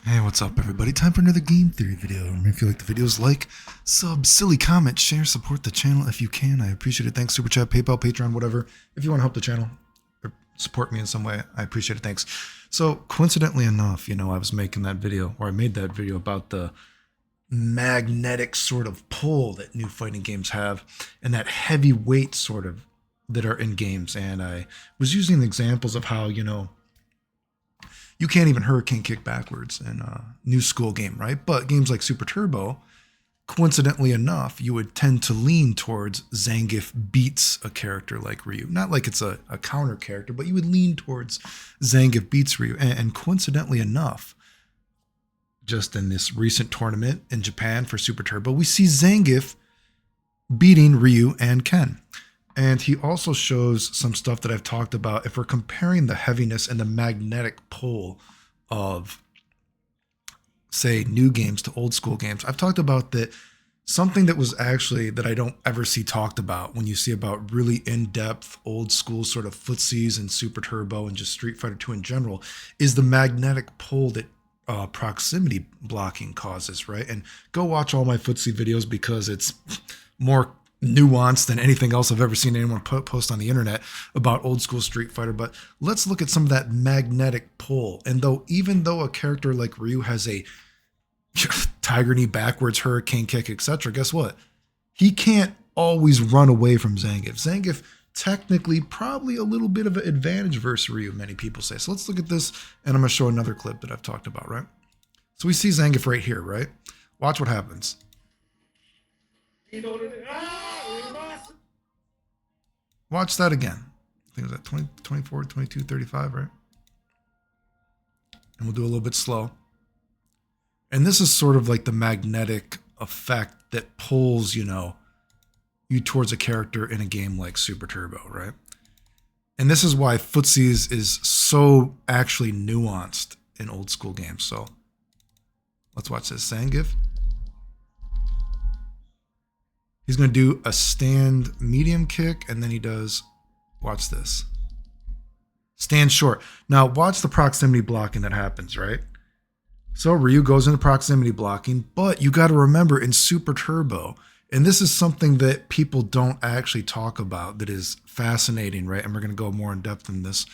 Hey, what's up everybody? Time for another game theory video. If you like the videos, like, sub, silly comment, share, support the channel if you can. I appreciate it. Thanks. Super chat, PayPal, Patreon, whatever. If you want to help the channel or support me in some way, I appreciate it. Thanks. So coincidentally enough, I was making that video, or I made that video about the magnetic sort of pull that new fighting games have and that heavy weight sort of that are in games. And I was using examples of how, you can't even hurricane kick backwards in a new school game, right? But games like Super Turbo, coincidentally enough, you would tend to lean towards Zangief beats a character like Ryu. Not like it's a counter character, but you would lean towards Zangief beats Ryu. And coincidentally enough, just in this recent tournament in Japan for Super Turbo, we see Zangief beating Ryu and Ken. And he also shows some stuff that I've talked about. If we're comparing the heaviness and the magnetic pull of, say, new games to old school games, I've talked about that something that was actually that I don't ever see talked about when you see about really in-depth old school sort of footsies and Super Turbo and just Street Fighter 2 in general is the magnetic pull that proximity blocking causes, right? And go watch all my footsie videos because it's more nuanced than anything else I've ever seen anyone post on the internet about old school Street Fighter. But let's look at some of that magnetic pull. And even though a character like Ryu has a tiger knee backwards, hurricane kick, etc., guess what? He can't always run away from Zangief. Zangief technically probably a little bit of an advantage versus Ryu, many people say. So let's look at this, and I'm going to show another clip that I've talked about, right? So we see Zangief right here, right? Watch what happens. Watch that again. I think it was at 20, 24, 22, 35, right? And we'll do a little bit slow. And this is sort of like the magnetic effect that pulls, you towards a character in a game like Super Turbo, right? And this is why footsies is so actually nuanced in old school games. So let's watch this. Zangief. He's going to do a stand medium kick, and then he does, watch this, stand short. Now, watch the proximity blocking that happens, right? So Ryu goes into proximity blocking, but you got to remember in Super Turbo, and this is something that people don't actually talk about that is fascinating, right? And we're going to go more in depth in this.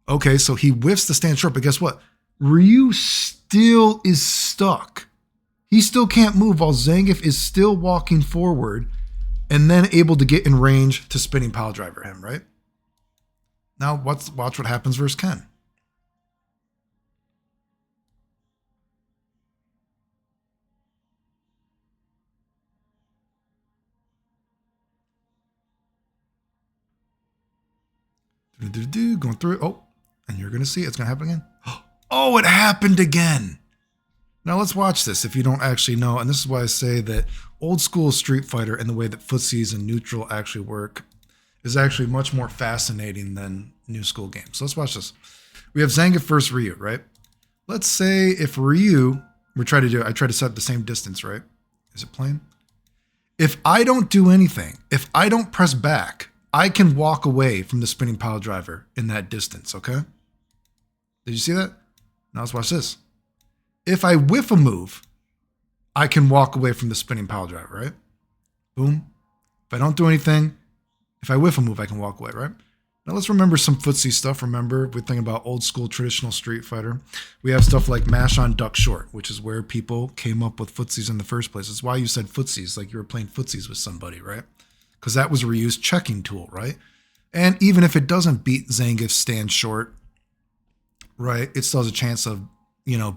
Okay, so he whiffs the stand short, but guess what? Ryu still is stuck. He still can't move while Zangief is still walking forward and then able to get in range to spinning pile driver him, right? Now watch what happens versus Ken. Going through it. Oh, and you're going to see it. It's going to happen again. Oh, it happened again. Now let's watch this if you don't actually know, and this is why I say that old school Street Fighter and the way that footsies and neutral actually work is actually much more fascinating than new school games. So let's watch this. We have Zangief versus Ryu, right? Let's say if Ryu, I try to set the same distance, right? Is it playing? If I don't do anything, if I don't press back, I can walk away from the spinning pile driver in that distance, okay? Did you see that? Now let's watch this. If I whiff a move, I can walk away from the spinning pile driver, right? Boom. If I don't do anything, if I whiff a move, I can walk away, right? Now let's remember some footsie stuff. Remember, we're thinking about old school traditional Street Fighter. We have stuff like mash on duck short, which is where people came up with footsies in the first place. It's why you said footsies, like you were playing footsies with somebody, right? Because that was Ryu's checking tool, right? And even if it doesn't beat Zangief's stand short, right, it still has a chance of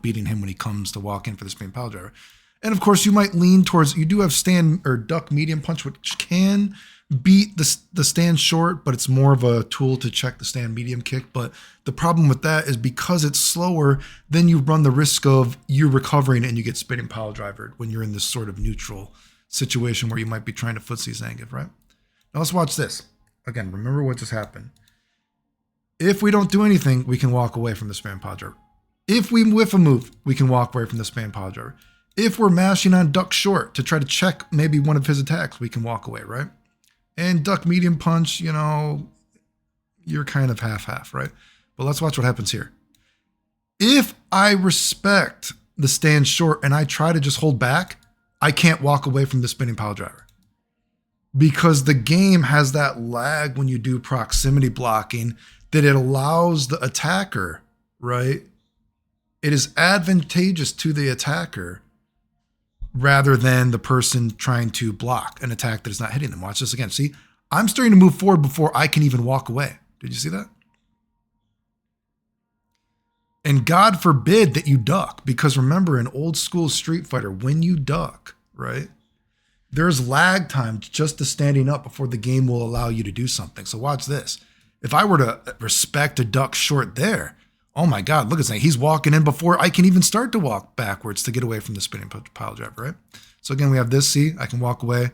beating him when he comes to walk in for the spinning pile driver. And of course, you might lean towards, you do have stand or duck medium punch, which can beat the stand short, but it's more of a tool to check the stand medium kick. But the problem with that is because it's slower, then you run the risk of you recovering and you get spinning pile driver when you're in this sort of neutral situation where you might be trying to footsie Zangief, right? Now let's watch this. Again, remember what just happened. If we don't do anything, we can walk away from the spinning pile driver. If we whiff a move, we can walk away from the spinning pile driver. If we're mashing on duck short to try to check maybe one of his attacks, we can walk away, right? And duck medium punch, you're kind of half-half, right? But let's watch what happens here. If I respect the stand short and I try to just hold back, I can't walk away from the spinning pile driver. Because the game has that lag when you do proximity blocking that it allows the attacker, right? It is advantageous to the attacker rather than the person trying to block an attack that is not hitting them. Watch this again. See, I'm starting to move forward before I can even walk away. Did you see that? And God forbid that you duck, because remember in old school Street Fighter, when you duck, right, there's lag time just to standing up before the game will allow you to do something. So watch this. If I were to respect a duck short there, oh my God, look at that. He's walking in before I can even start to walk backwards to get away from the spinning pile driver, right? So again, we have this, see, I can walk away.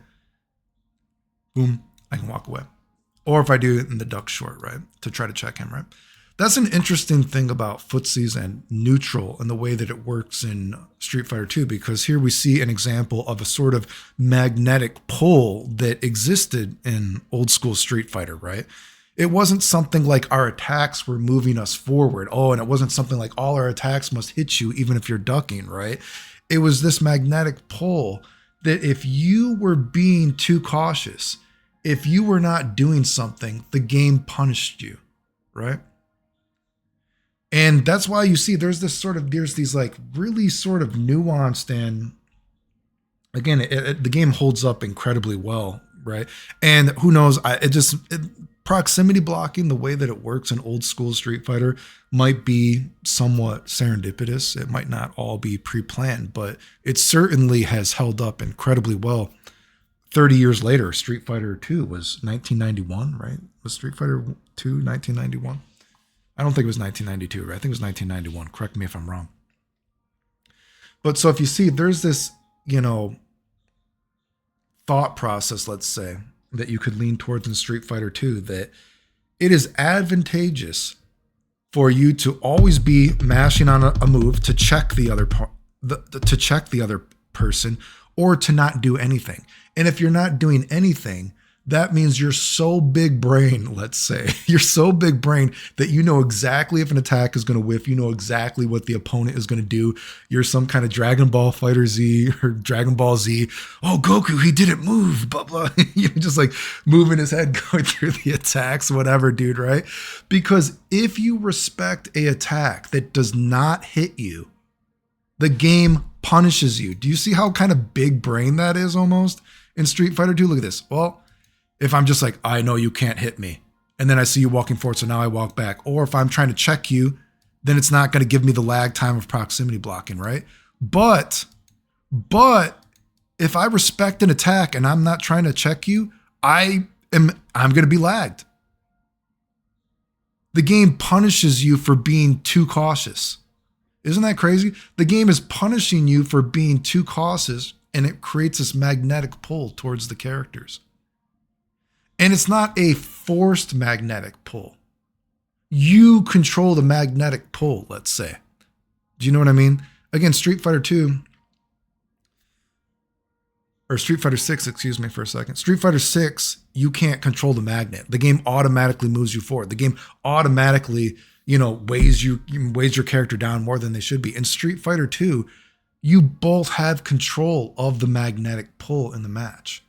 Boom, I can walk away. Or if I do it in the duck short, right, to try to check him, right? That's an interesting thing about footsies and neutral and the way that it works in Street Fighter 2, because here we see an example of a sort of magnetic pull that existed in old school Street Fighter, right? It wasn't something like our attacks were moving us forward. Oh, and it wasn't something like all our attacks must hit you even if you're ducking, right? It was this magnetic pull that if you were being too cautious, if you were not doing something, the game punished you, right? And that's why you see there's these like really sort of nuanced, and again, the game holds up incredibly well, right? And who knows, proximity blocking, the way that it works in old school Street Fighter might be somewhat serendipitous. It might not all be pre-planned, but it certainly has held up incredibly well. 30 years later, Street Fighter 2 was 1991, right? Was Street Fighter 2 1991? I don't think it was 1992, right? I think it was 1991. Correct me if I'm wrong. But so if you see, there's this, thought process, let's say, that you could lean towards in Street Fighter 2, that it is advantageous for you to always be mashing on a move to check the other person, or to not do anything. And if you're not doing anything, that means you're so big brain, let's say, you're so big brain that you know exactly if an attack is going to whiff, you know exactly what the opponent is going to do. You're some kind of Dragon Ball Fighter Z or Dragon Ball Z. Oh, Goku, he didn't move, blah, blah. You're just like moving his head, going through the attacks, whatever, dude, right? Because if you respect a attack that does not hit you, the game punishes you. Do you see how kind of big brain that is almost in Street Fighter 2? Look at this. Well, if I'm just like, I know you can't hit me, and then I see you walking forward, so now I walk back. Or if I'm trying to check you, then it's not going to give me the lag time of proximity blocking, right? But if I respect an attack and I'm not trying to check you, I'm going to be lagged. The game punishes you for being too cautious. Isn't that crazy? The game is punishing you for being too cautious, and it creates this magnetic pull towards the characters. And it's not a forced magnetic pull. You control the magnetic pull, let's say. Do you know what I mean? Again, Street Fighter 2, or Street Fighter 6, excuse me for a second. Street Fighter 6, you can't control the magnet. The game automatically moves you forward. The game automatically, weighs your character down more than they should be. In Street Fighter 2, you both have control of the magnetic pull in the match.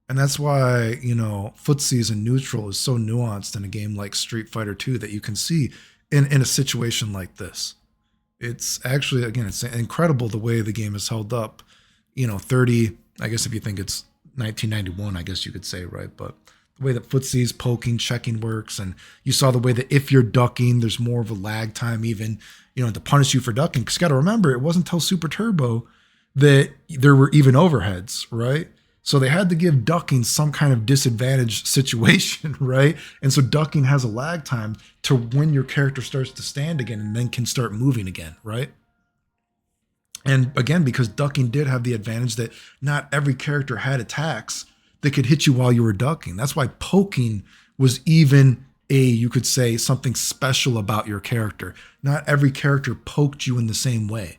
And that's why, footsies and neutral is so nuanced in a game like Street Fighter 2 that you can see in a situation like this. It's actually, again, it's incredible the way the game is held up. 30, I guess if you think it's 1991, I guess you could say, right? But the way that footsies, poking, checking works, and you saw the way that if you're ducking, there's more of a lag time even, to punish you for ducking. Because you got to remember, it wasn't until Super Turbo that there were even overheads, right? So they had to give ducking some kind of disadvantage situation, right? And so ducking has a lag time to when your character starts to stand again and then can start moving again, right? And again, because ducking did have the advantage that not every character had attacks that could hit you while you were ducking. That's why poking was even you could say, something special about your character. Not every character poked you in the same way.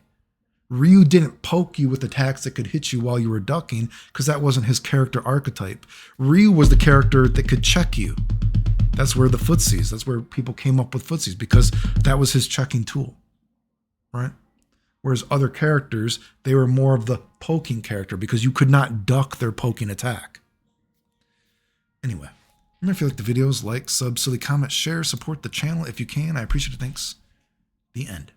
Ryu didn't poke you with attacks that could hit you while you were ducking because that wasn't his character archetype. Ryu was the character that could check you. That's where the footsies, that's where people came up with footsies, because that was his checking tool. right? Whereas other characters, they were more of the poking character because you could not duck their poking attack. Anyway, if you like the videos, like, sub, silly, comment, share, support the channel if you can. I appreciate it. Thanks. The end.